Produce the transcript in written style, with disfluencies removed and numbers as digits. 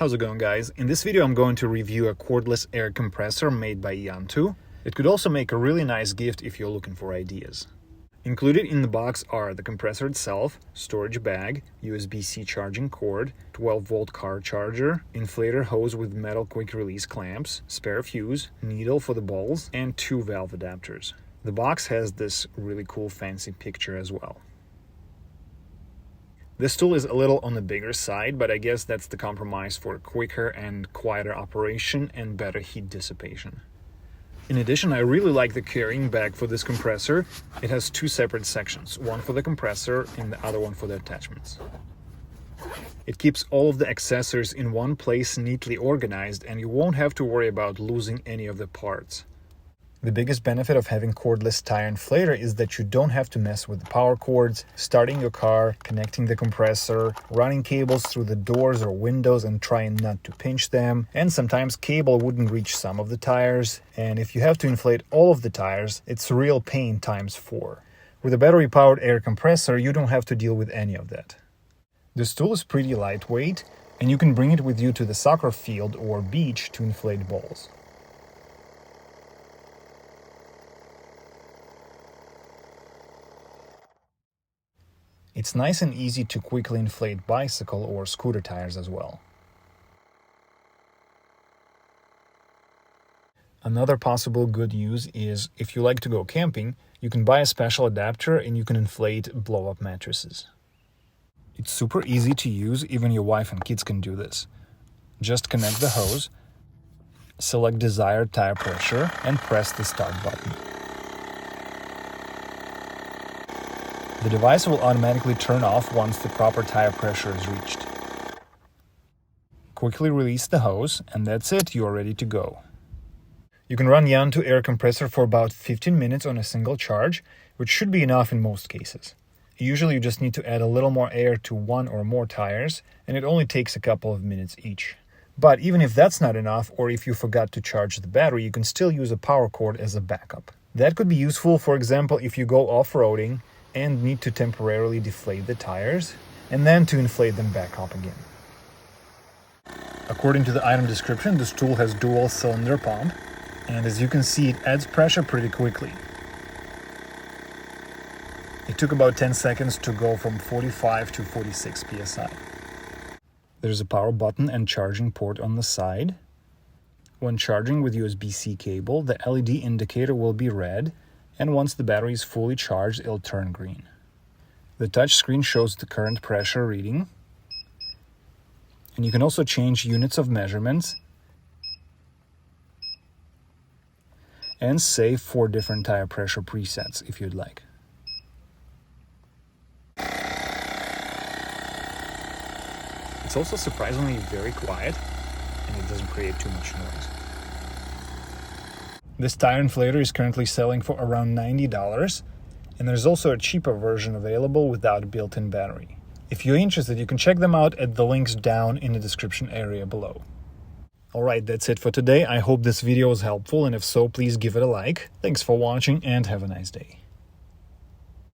How's it going, guys? In this video I'm going to review a cordless air compressor made by Yantu. It could also make a really nice gift if you're looking for ideas. Included in the box are the compressor itself, storage bag, USB-C charging cord, 12-volt car charger, inflator hose with metal quick-release clamps, spare fuse, needle for the balls, and 2 valve adapters. The box has this really cool fancy picture as well. This tool is a little on the bigger side, but I guess that's the compromise for quicker and quieter operation and better heat dissipation. In addition, I really like the carrying bag for this compressor. It has 2 separate sections, one for the compressor and the other one for the attachments. It keeps all of the accessories in one place neatly organized, and you won't have to worry about losing any of the parts. The biggest benefit of having cordless tire inflator is that you don't have to mess with the power cords, starting your car, connecting the compressor, running cables through the doors or windows and trying not to pinch them, and sometimes cable wouldn't reach some of the tires, and if you have to inflate all of the tires, it's a real pain times 4. With a battery-powered air compressor, you don't have to deal with any of that. This tool is pretty lightweight, and you can bring it with you to the soccer field or beach to inflate balls. It's nice and easy to quickly inflate bicycle or scooter tires as well. Another possible good use is if you like to go camping, you can buy a special adapter and you can inflate blow-up mattresses. It's super easy to use, even your wife and kids can do this. Just connect the hose, select desired tire pressure, and press the start button. The device will automatically turn off once the proper tire pressure is reached. Quickly release the hose, and that's it, you are ready to go. You can run Yantu air compressor for about 15 minutes on a single charge, which should be enough in most cases. Usually you just need to add a little more air to 1 or more tires, and it only takes a couple of minutes each. But even if that's not enough, or if you forgot to charge the battery, you can still use a power cord as a backup. That could be useful, for example, if you go off-roading and need to temporarily deflate the tires, and then to inflate them back up again. According to the item description, this tool has dual cylinder pump, and as you can see, it adds pressure pretty quickly. It took about 10 seconds to go from 45 to 46 psi. There's a power button and charging port on the side. When charging with USB-C cable, the LED indicator will be red, and once the battery is fully charged, it'll turn green. The touch screen shows the current pressure reading, and you can also change units of measurements and save 4 different tire pressure presets if you'd like. It's also surprisingly very quiet, and it doesn't create too much noise. This tire inflator is currently selling for around $90, and there's also a cheaper version available without a built-in battery. If you're interested, you can check them out at the links down in the description area below. Alright, that's it for today. I hope this video was helpful, and if so, please give it a like. Thanks for watching and have a nice day.